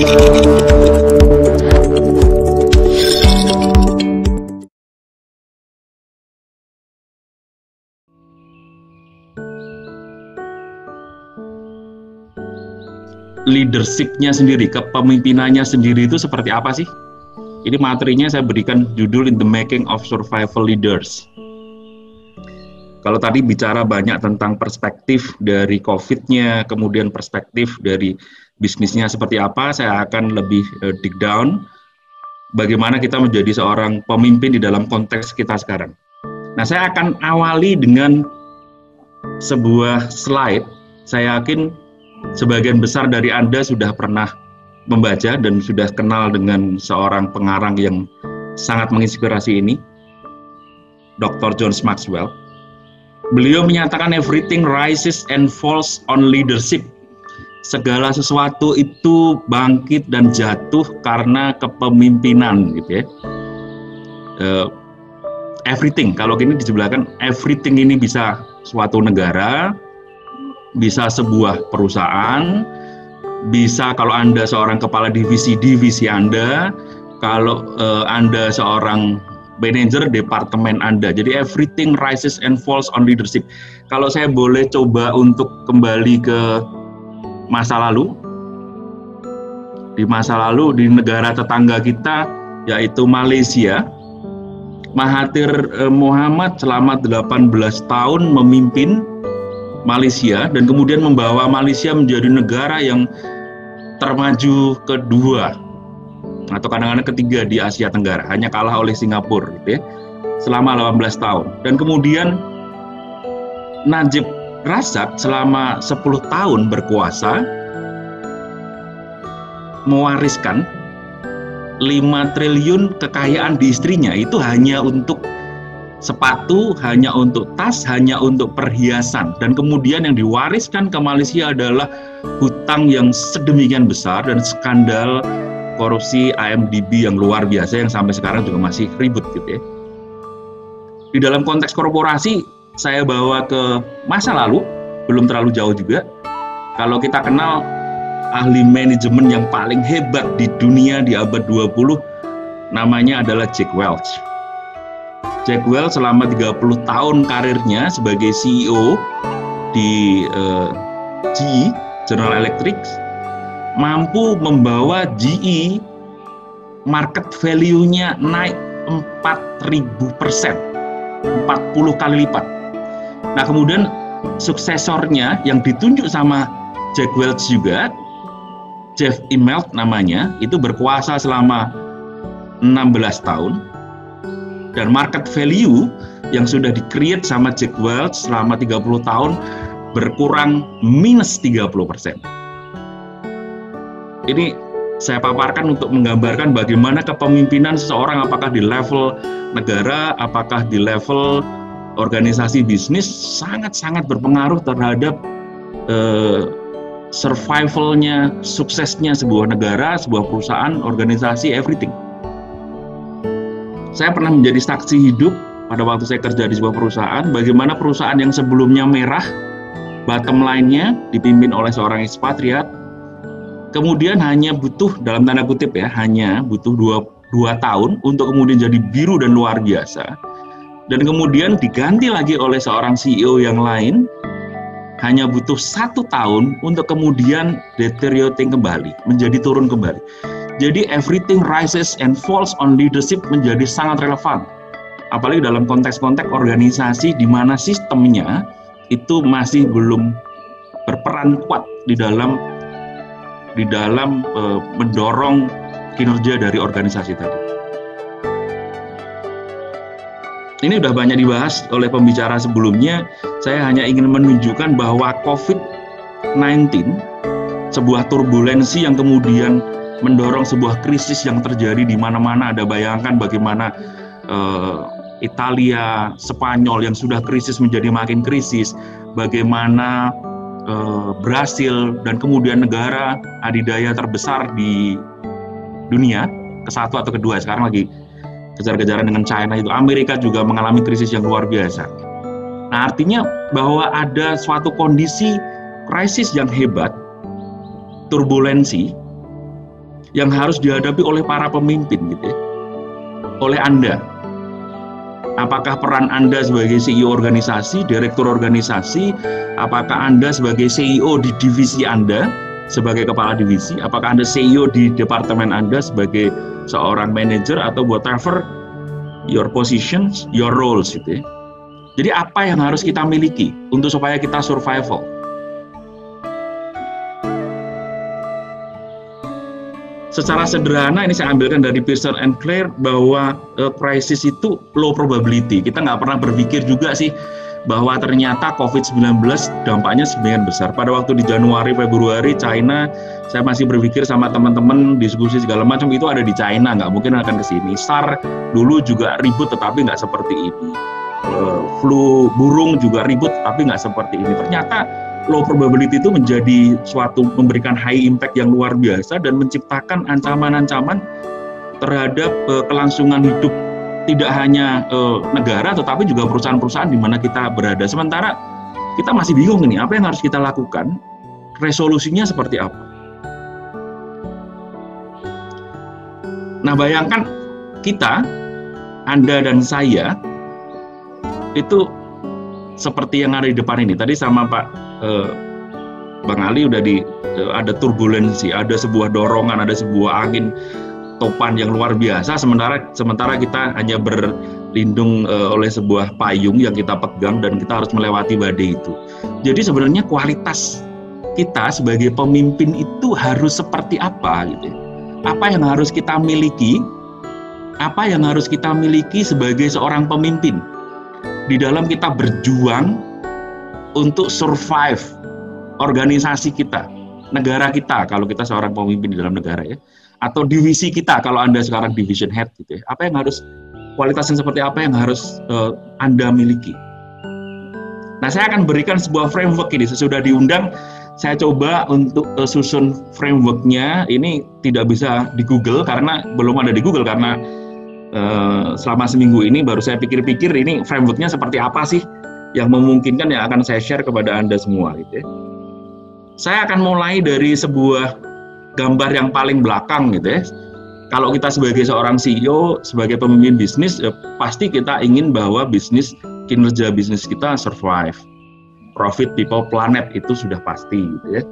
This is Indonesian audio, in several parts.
Leadership-nya sendiri, kepemimpinannya sendiri itu seperti apa sih? Ini materinya saya berikan judul In the Making of Survival Leaders. Kalau tadi bicara banyak tentang perspektif dari COVID-nya, kemudian perspektif dari bisnisnya seperti apa, saya akan lebih dig down bagaimana kita menjadi seorang pemimpin di dalam konteks kita sekarang. Nah, saya akan awali dengan sebuah slide. Saya yakin sebagian besar dari Anda sudah pernah membaca dan sudah kenal dengan seorang pengarang yang sangat menginspirasi ini, Dr. John Maxwell. Beliau menyatakan everything rises and falls on leadership. Segala sesuatu itu bangkit dan jatuh karena kepemimpinan, gitu ya. Everything, kalau gini disebutkan, everything ini bisa suatu negara, bisa sebuah perusahaan, bisa kalau Anda seorang kepala divisi Anda, kalau Anda seorang manajer departemen Anda. Jadi everything rises and falls on leadership. Kalau saya boleh coba untuk kembali ke masa lalu, di masa lalu di negara tetangga kita yaitu Malaysia, Mahathir Mohamad selama 18 tahun memimpin Malaysia dan kemudian membawa Malaysia menjadi negara yang termaju kedua atau kadang-kadang ketiga di Asia Tenggara, hanya kalah oleh Singapura, gitu ya, selama 18 tahun. Dan kemudian Najib Razak selama 10 tahun berkuasa mewariskan 5 triliun kekayaan di istrinya, itu hanya untuk sepatu, hanya untuk tas, hanya untuk perhiasan. Dan kemudian yang diwariskan ke Malaysia adalah hutang yang sedemikian besar dan skandal korupsi IMDb yang luar biasa yang sampai sekarang juga masih ribut, gitu ya. Di dalam konteks korporasi, saya bawa ke masa lalu, belum terlalu jauh juga. Kalau kita kenal ahli manajemen yang paling hebat di dunia di abad 20, namanya adalah Jack Welch. Jack Welch selama 30 tahun karirnya sebagai CEO di GE, General Electric, mampu membawa GE market value-nya naik 4.000%, 40 kali lipat. Nah, kemudian suksesornya yang ditunjuk sama Jack Welch juga, Jeff Immelt namanya, itu berkuasa selama 16 tahun, dan market value yang sudah di-create sama Jack Welch selama 30 tahun berkurang minus 30%. Ini saya paparkan untuk menggambarkan bagaimana kepemimpinan seseorang, apakah di level negara, apakah di level organisasi bisnis, sangat-sangat berpengaruh terhadap survivalnya, suksesnya sebuah negara, sebuah perusahaan, organisasi, everything. Saya pernah menjadi saksi hidup pada waktu saya kerja di sebuah perusahaan, bagaimana perusahaan yang sebelumnya merah, bottom line-nya dipimpin oleh seorang ekspatriat, kemudian hanya butuh, dalam tanda kutip ya, hanya butuh 2 tahun untuk kemudian jadi biru dan luar biasa. Dan kemudian diganti lagi oleh seorang CEO yang lain, hanya butuh 1 tahun untuk kemudian deteriorating kembali, menjadi turun kembali. Jadi everything rises and falls on leadership menjadi sangat relevan. Apalagi dalam konteks-konteks organisasi di mana sistemnya itu masih belum berperan kuat di dalam mendorong kinerja dari organisasi tadi. Ini sudah banyak dibahas oleh pembicara sebelumnya. Saya hanya ingin menunjukkan bahwa COVID-19, sebuah turbulensi yang kemudian mendorong sebuah krisis yang terjadi di mana-mana. Ada bayangkan bagaimana Italia, Spanyol yang sudah krisis menjadi makin krisis, bagaimana Brasil dan kemudian negara adidaya terbesar di dunia, ke-1 atau ke-2 sekarang lagi kejar-kejaran dengan China itu, Amerika juga mengalami krisis yang luar biasa. Nah, artinya bahwa ada suatu kondisi krisis yang hebat, turbulensi, yang harus dihadapi oleh para pemimpin gitu ya, oleh Anda. Apakah peran Anda sebagai CEO organisasi, direktur organisasi, apakah Anda sebagai CEO di divisi Anda, sebagai kepala divisi, apakah Anda CEO di departemen Anda sebagai seorang manajer atau whatever your positions, your roles gitu ya. Jadi apa yang harus kita miliki untuk supaya kita survival? Secara sederhana ini saya ambilkan dari Pearson and Clare bahwa krisis itu low probability. Kita nggak pernah berpikir juga sih bahwa ternyata COVID-19 dampaknya sebagian besar. Pada waktu di Januari, Februari, China, saya masih berpikir sama teman-teman diskusi segala macam itu ada di China, nggak mungkin akan ke sini. SARS dulu juga ribut tetapi nggak seperti ini. Flu burung juga ribut tapi nggak seperti ini. Ternyata low probability itu menjadi suatu memberikan high impact yang luar biasa dan menciptakan ancaman-ancaman terhadap kelangsungan hidup tidak hanya negara tetapi juga perusahaan-perusahaan di mana kita berada. Sementara kita masih bingung ini apa yang harus kita lakukan, resolusinya seperti apa. Nah, bayangkan kita, Anda dan saya itu seperti yang ada di depan ini. Tadi sama Pak Bang Ali udah ada turbulensi, ada sebuah dorongan, ada sebuah angin topan yang luar biasa. Sementara kita hanya berlindung oleh sebuah payung yang kita pegang dan kita harus melewati badai itu. Jadi sebenarnya kualitas kita sebagai pemimpin itu harus seperti apa gitu? Apa yang harus kita miliki? Apa yang harus kita miliki sebagai seorang pemimpin? Di dalam kita berjuang untuk survive organisasi kita, negara kita, kalau kita seorang pemimpin di dalam negara ya, atau divisi kita kalau Anda sekarang division head gitu ya. Apa yang harus, kualitasnya seperti apa yang harus Anda miliki. Nah, saya akan berikan sebuah framework ini. Sesudah diundang, saya coba untuk susun frameworknya. Ini tidak bisa di Google karena belum ada di Google karena selama seminggu ini baru saya pikir-pikir ini frameworknya seperti apa sih yang memungkinkan yang akan saya share kepada Anda semua gitu ya. Saya akan mulai dari sebuah gambar yang paling belakang gitu ya. Kalau kita sebagai seorang CEO, sebagai pemimpin bisnis, pasti kita ingin bahwa kinerja bisnis kita survive. Profit, people, planet itu sudah pasti gitu ya.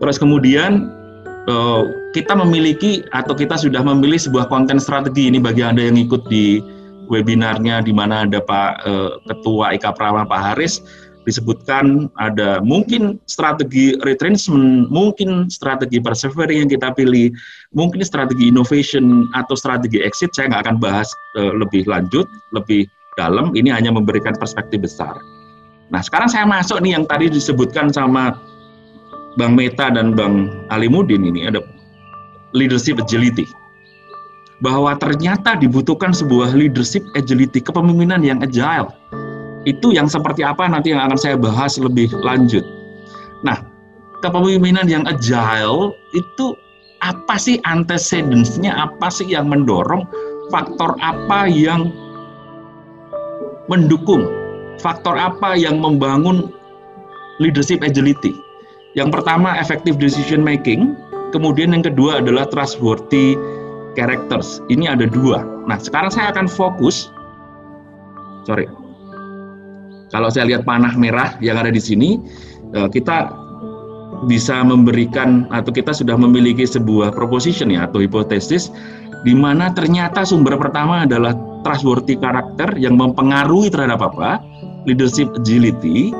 Terus kemudian kita memiliki atau kita sudah memilih sebuah konten strategi. Ini bagi Anda yang ikut di webinarnya di mana ada Pak Ketua IKA Prama Pak Haris, disebutkan ada mungkin strategi retrenchment, mungkin strategi persevering yang kita pilih, mungkin strategi innovation atau strategi exit. Saya nggak akan bahas lebih lanjut, lebih dalam. Ini hanya memberikan perspektif besar. Nah, sekarang saya masuk nih yang tadi disebutkan sama Bang Meta dan Bang Alimuddin, ini ada leadership agility. Bahwa ternyata dibutuhkan sebuah leadership agility, kepemimpinan yang agile. Itu yang seperti apa nanti yang akan saya bahas lebih lanjut. Nah, kepemimpinan yang agile itu apa sih antecedents-nya, apa sih yang mendorong, faktor apa yang mendukung, faktor apa yang membangun leadership agility. Yang pertama, effective decision making, kemudian yang kedua adalah trustworthy characters. Ini ada dua. Nah, sekarang saya akan fokus. Kalau saya lihat panah merah yang ada di sini, kita bisa memberikan atau kita sudah memiliki sebuah proposition ya atau hipotesis di mana ternyata sumber pertama adalah trustworthy character yang mempengaruhi terhadap apa? Leadership agility.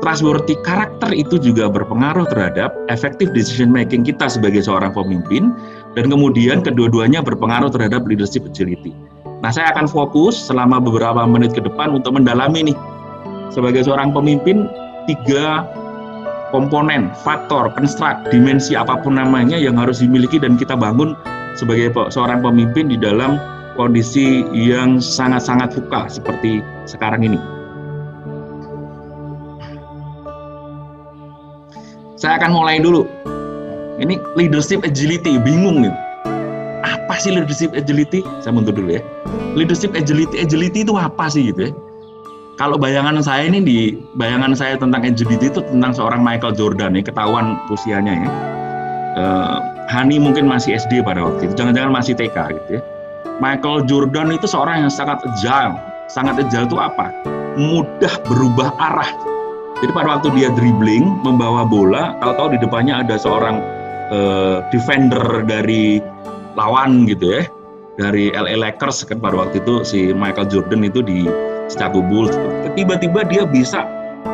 Trustworthy karakter itu juga berpengaruh terhadap effective decision making kita sebagai seorang pemimpin, dan kemudian kedua-duanya berpengaruh terhadap leadership agility. Nah, saya akan fokus selama beberapa menit ke depan untuk mendalami nih sebagai seorang pemimpin 3 komponen, faktor, construct, dimensi apapun namanya yang harus dimiliki dan kita bangun sebagai seorang pemimpin di dalam kondisi yang sangat-sangat VUCA seperti sekarang ini. Saya akan mulai dulu. Ini leadership agility, bingung nih. Apa sih leadership agility? Saya mundur dulu ya. Leadership agility itu apa sih gitu ya? Kalau bayangan saya tentang agility itu tentang seorang Michael Jordan ya, ketahuan usianya ya. Hani mungkin masih SD pada waktu itu, jangan-jangan masih TK gitu ya. Michael Jordan itu seorang yang sangat agile. Sangat agile itu apa? Mudah berubah arah. Jadi pada waktu dia dribbling, membawa bola, tahu-tahu di depannya ada seorang defender dari lawan gitu ya, dari LA Lakers kan pada waktu itu si Michael Jordan itu di Chicago Bulls. Tiba-tiba dia bisa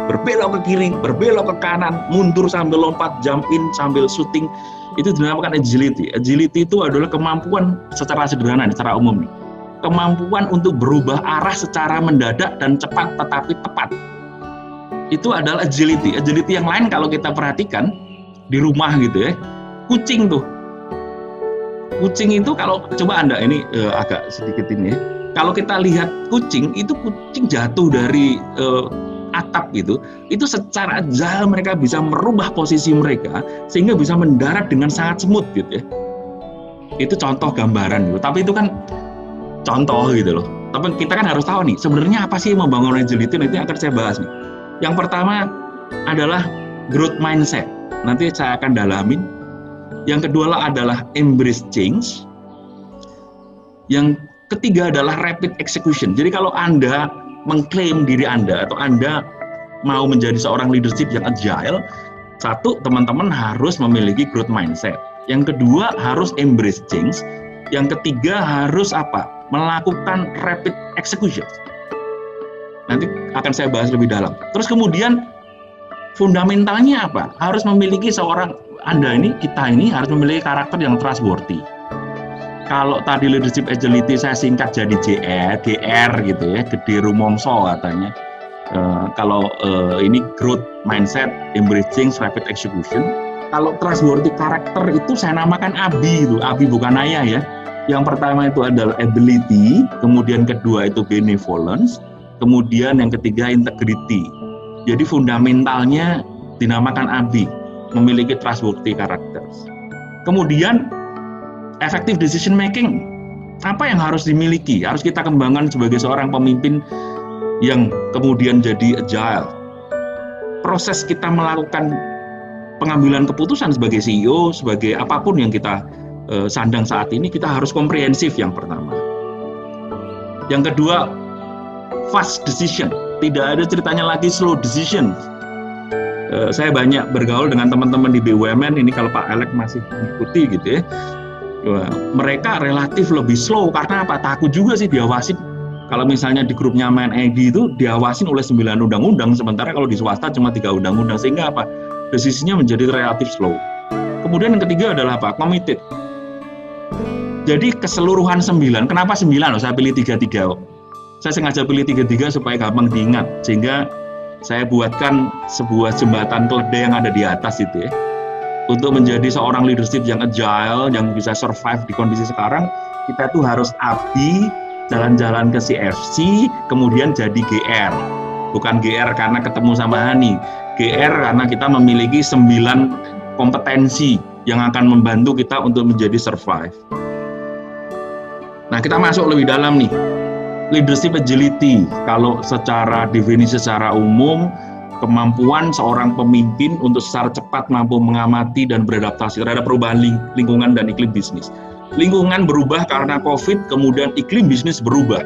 berbelok ke kiri, berbelok ke kanan, mundur sambil lompat, jump in sambil shooting. Itu dinamakan agility. Agility itu adalah kemampuan secara sederhana, secara umum nih. Kemampuan untuk berubah arah secara mendadak dan cepat tetapi tepat. Itu adalah agility. Agility yang lain kalau kita perhatikan di rumah gitu ya, kucing tuh. Kucing itu kalau coba Anda ini agak sedikit ini ya. Kalau kita lihat kucing itu kucing jatuh dari atap gitu, itu secara agile mereka bisa merubah posisi mereka sehingga bisa mendarat dengan sangat smooth gitu ya. Itu contoh gambaran gitu. Tapi itu kan contoh gitu loh. Tapi kita kan harus tahu nih sebenarnya apa sih membangun agility, itu yang akan saya bahas nih. Yang pertama adalah growth mindset. Nanti saya akan dalamin. Yang kedua adalah embrace change. Yang ketiga adalah rapid execution. Jadi kalau Anda mengklaim diri Anda atau Anda mau menjadi seorang leadership yang agile, satu, teman-teman harus memiliki growth mindset. Yang kedua harus embrace change. Yang ketiga harus apa? Melakukan rapid execution. Nanti akan saya bahas lebih dalam. Terus kemudian fundamentalnya apa? Harus memiliki seorang kita ini harus memiliki karakter yang trustworthy. Kalau tadi leadership agility saya singkat jadi GR gitu ya, gede rumongso katanya. Kalau ini growth mindset, embracing, rapid execution. Kalau trustworthy karakter itu saya namakan ABI itu, ABI bukan ayah ya. Yang pertama itu adalah ability, kemudian kedua itu benevolence, kemudian yang ketiga integrity. Jadi fundamentalnya dinamakan ABI, memiliki trustworthy characters. Kemudian effective decision making, apa yang harus dimiliki? Harus kita kembangkan sebagai seorang pemimpin yang kemudian jadi agile. Proses kita melakukan pengambilan keputusan sebagai CEO, sebagai apapun yang kita sandang saat ini, kita harus komprehensif yang pertama. Yang kedua, fast decision. Tidak ada ceritanya lagi slow decision. Saya banyak bergaul dengan teman-teman di BUMN, ini kalau Pak Alek masih mengikuti gitu ya. Mereka relatif lebih slow karena apa? Takut juga sih diawasin. Kalau misalnya di grupnya Main ID itu diawasin oleh 9 undang-undang, sementara kalau di swasta cuma 3 undang-undang, sehingga apa? Desisinya menjadi relatif slow. Kemudian yang ketiga adalah apa? Committed. Jadi keseluruhan 9, kenapa 9? Saya pilih 33. Saya sengaja pilih 33 supaya gampang diingat, sehingga saya buatkan sebuah jembatan keledai yang ada di atas itu ya. Untuk menjadi seorang leadership yang agile, yang bisa survive di kondisi sekarang, kita tuh harus ABI, jalan-jalan ke CFC, kemudian jadi GR. Bukan GR karena ketemu sama Hani, GR karena kita memiliki 9 kompetensi yang akan membantu kita untuk menjadi survive. Nah, kita masuk lebih dalam nih. Leadership agility, kalau secara definisi secara umum, kemampuan seorang pemimpin untuk secara cepat mampu mengamati dan beradaptasi terhadap perubahan lingkungan dan iklim bisnis. Lingkungan berubah karena COVID, kemudian iklim bisnis berubah.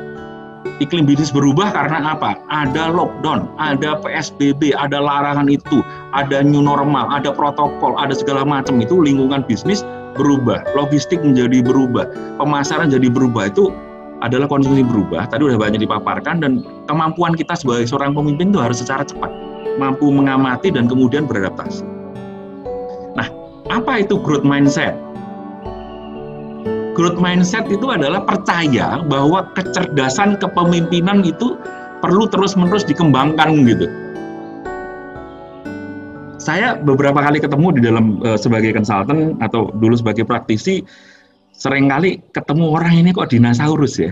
Iklim bisnis berubah karena apa? Ada lockdown, ada PSBB, ada larangan itu, ada new normal, ada protokol, ada segala macam. Itu lingkungan bisnis berubah, logistik menjadi berubah, pemasaran jadi berubah. Itu adalah konsumsi berubah. Tadi udah banyak dipaparkan, dan kemampuan kita sebagai seorang pemimpin itu harus secara cepat mampu mengamati dan kemudian beradaptasi. Nah, apa itu growth mindset? Growth mindset itu adalah percaya bahwa kecerdasan kepemimpinan itu perlu terus-menerus dikembangkan gitu. Saya beberapa kali ketemu di dalam sebagai konsultan atau dulu sebagai praktisi, seringkali ketemu orang ini kok dinosaurus ya.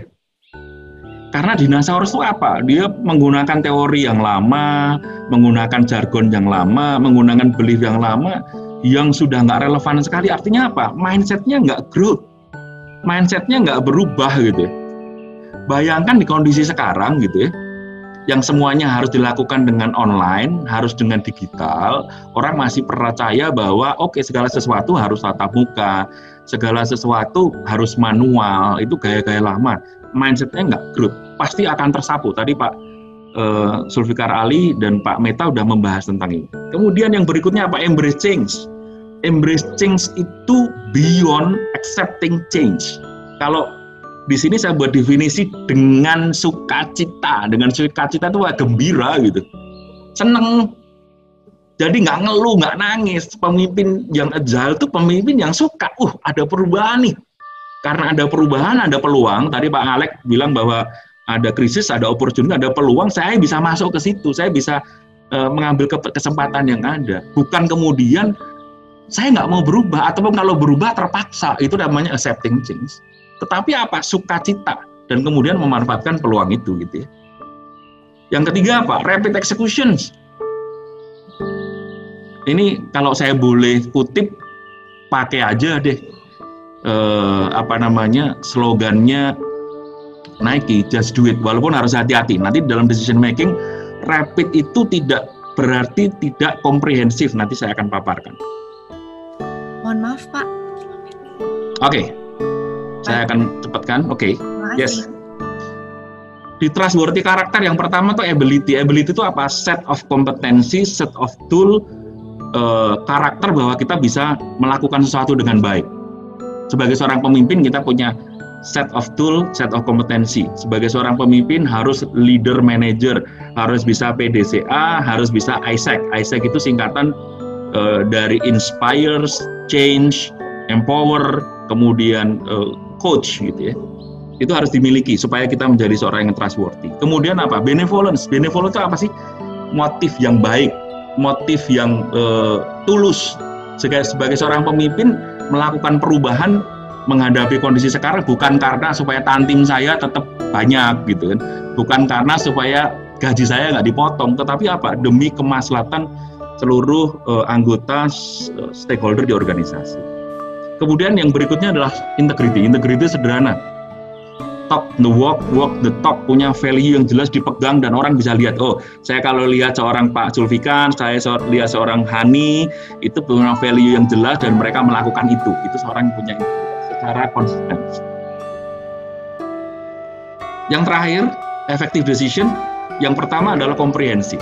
Karena dinosaurus itu apa? Dia menggunakan teori yang lama, menggunakan jargon yang lama, menggunakan belief yang lama, yang sudah nggak relevan sekali. Artinya apa? Mindsetnya nggak growth, mindsetnya nggak berubah gitu ya. Bayangkan di kondisi sekarang gitu ya, yang semuanya harus dilakukan dengan online, harus dengan digital, orang masih percaya bahwa oke, segala sesuatu harus tatap muka, segala sesuatu harus manual, itu gaya-gaya lama. Mindsetnya nggak growth, pasti akan tersapu. Tadi Pak Zulfikar Ali dan Pak Meta udah membahas tentang ini. Kemudian yang berikutnya apa? Embrace change. Embrace change itu beyond accepting change. Kalau di sini saya buat definisi dengan sukacita. Dengan sukacita itu gembira gitu. Seneng. Jadi nggak ngeluh, nggak nangis. Pemimpin yang agile itu pemimpin yang suka. Ada perubahan nih. Karena ada perubahan, ada peluang. Tadi Pak Alek bilang bahwa ada krisis, ada opportunity, ada peluang. Saya bisa masuk ke situ. Saya bisa mengambil kesempatan yang ada. Bukan kemudian saya nggak mau berubah. Ataupun kalau berubah terpaksa. Itu namanya accepting change. Tetapi apa? Sukacita dan kemudian memanfaatkan peluang itu gitu ya. Yang ketiga apa? Rapid executions. Ini kalau saya boleh kutip, pakai aja deh slogannya Nike, just do it. Walaupun harus hati-hati. Nanti dalam decision making, rapid itu tidak berarti tidak komprehensif. Nanti saya akan paparkan. Mohon maaf Pak. Oke. Saya akan cepatkan, oke. Yes. Di trustworthy karakter yang pertama tuh ability. Ability itu apa? Set of kompetensi, set of tool, karakter bahwa kita bisa melakukan sesuatu dengan baik. Sebagai seorang pemimpin kita punya set of tool, set of kompetensi. Sebagai seorang pemimpin harus leader manager, harus bisa PDCA, harus bisa ISAC. ISAC itu singkatan dari inspires, change, empower, kemudian coach gitu ya. Itu harus dimiliki supaya kita menjadi seorang yang trustworthy. Kemudian apa? Benevolence. Benevolence itu apa sih? Motif yang baik, motif yang tulus. Sebagai seorang pemimpin melakukan perubahan menghadapi kondisi sekarang bukan karena supaya tantim saya tetap banyak gitu kan. Bukan karena supaya gaji saya nggak dipotong, tetapi apa? Demi kemaslahatan seluruh anggota stakeholder di organisasi. Kemudian yang berikutnya adalah integrity. Integrity sederhana. Talk the walk, walk the talk. Punya value yang jelas dipegang dan orang bisa lihat. Saya kalau lihat seorang Pak Zulfikar, saya lihat seorang Hani, itu punya value yang jelas dan mereka melakukan itu. Itu seorang yang punya itu secara konsisten. Yang terakhir, effective decision. Yang pertama adalah komprehensif.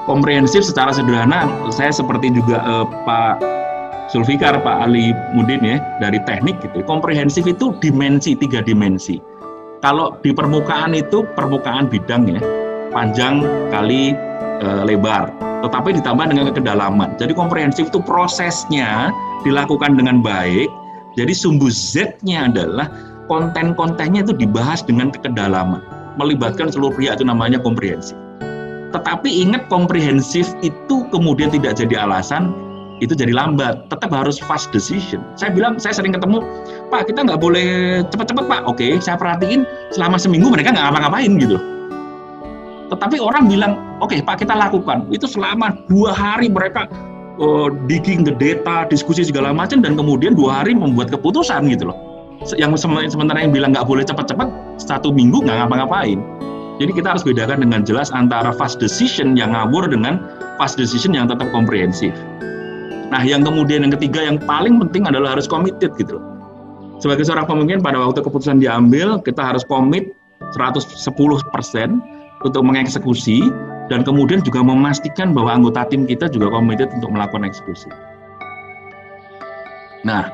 Komprehensif secara sederhana, saya seperti juga Pak Zulfikar, Pak Ali Mudin ya, dari teknik gitu. Komprehensif itu dimensi, 3 dimensi. Kalau di permukaan itu permukaan bidang ya, panjang kali lebar, tetapi ditambah dengan kedalaman. Jadi komprehensif itu prosesnya dilakukan dengan baik. Jadi sumbu Z-nya adalah konten-kontennya itu dibahas dengan kedalaman, melibatkan seluruh pihak, itu namanya komprehensif. Tetapi ingat, komprehensif itu kemudian tidak jadi alasan itu jadi lambat, tetap harus fast decision. Saya sering ketemu, Pak, kita nggak boleh cepat-cepat Pak. Oke, saya perhatiin selama seminggu mereka nggak ngapa-ngapain gitu. Tetapi orang bilang, oke Pak, kita lakukan. Itu selama 2 hari mereka digging the data, diskusi segala macam, dan kemudian 2 hari membuat keputusan gitu loh. Yang sementara yang bilang nggak boleh cepat-cepat, 1 minggu nggak ngapa-ngapain. Jadi kita harus bedakan dengan jelas antara fast decision yang ngawur dengan fast decision yang tetap komprehensif. Nah, yang kemudian yang ketiga yang paling penting adalah harus committed gitu loh. Sebagai seorang pemimpin, pada waktu keputusan diambil, kita harus komit 110% untuk mengeksekusi, dan kemudian juga memastikan bahwa anggota tim kita juga committed untuk melakukan eksekusi. Nah,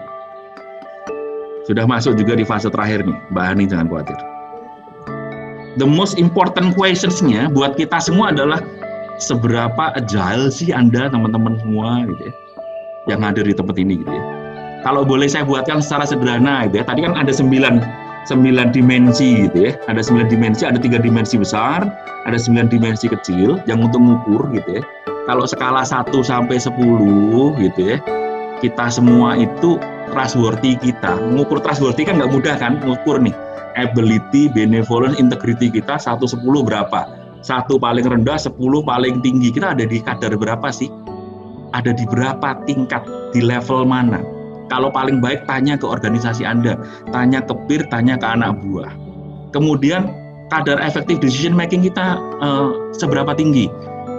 sudah masuk juga di fase terakhir nih, Mbak Hani, jangan khawatir. The most important questions-nya buat kita semua adalah seberapa agile sih Anda, teman-teman semua gitu ya, yang hadir di tempat ini gitu ya. Kalau boleh saya buatkan secara sederhana gitu ya. Tadi kan ada 9 dimensi gitu ya. Ada 9 dimensi, ada 3 dimensi besar, ada 9 dimensi kecil yang untuk mengukur gitu ya. Kalau skala 1 sampai 10 gitu ya, kita semua itu trustworthy kita. Mengukur trustworthy kan nggak mudah kan, mengukur nih ability, benevolence, integrity kita 1-10 berapa? 1 paling rendah, 10 paling tinggi. Kita ada di kadar berapa sih? Ada di berapa tingkat, di level mana? Kalau paling baik tanya ke organisasi Anda, tanya ke peer, tanya ke anak buah. Kemudian kadar efektif decision making kita seberapa tinggi,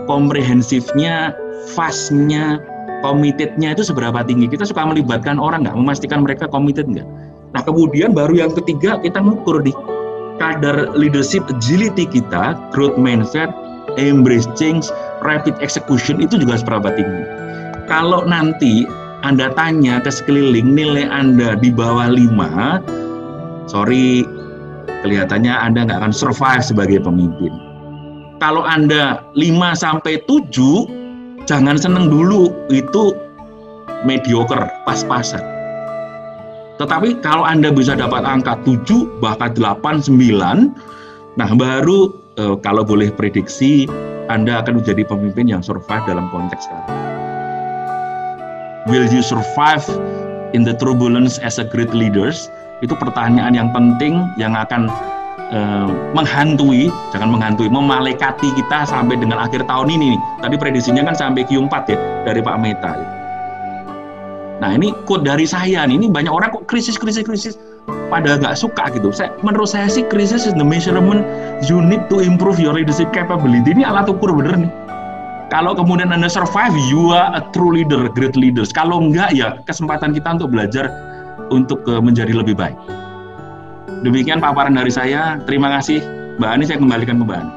komprehensifnya, fast-nya, committed-nya itu seberapa tinggi. Kita suka melibatkan orang nggak, memastikan mereka committed nggak. Nah kemudian baru yang ketiga kita ngukur di kadar leadership agility kita, growth mindset, embrace change, rapid execution itu juga seberapa tinggi. Kalau nanti Anda tanya ke sekeliling nilai Anda di bawah 5, sorry, kelihatannya Anda nggak akan survive sebagai pemimpin. Kalau Anda 5-7, jangan seneng dulu, itu mediocre, pas-pasan. Tetapi kalau Anda bisa dapat angka 7, bahkan 8, 9, nah baru kalau boleh prediksi, Anda akan menjadi pemimpin yang survive dalam konteks sekarang. Will you survive in the turbulence as a great leaders? Itu pertanyaan yang penting yang akan menghantui, jangan menghantui, memalekati kita sampai dengan akhir tahun ini. Tadi prediksinya kan sampai Q4 ya, dari Pak Meta. Nah ini quote dari saya nih, ini banyak orang kok krisis, pada nggak suka gitu. Menurut saya sih krisis is the measurement you need to improve your leadership capability. Ini alat ukur bener nih. Kalau kemudian Anda survive, you are a true leader, great leaders. Kalau enggak ya kesempatan kita untuk belajar untuk menjadi lebih baik. Demikian paparan dari saya. Terima kasih Mbak Ani, saya kembalikan ke Mbak Ani.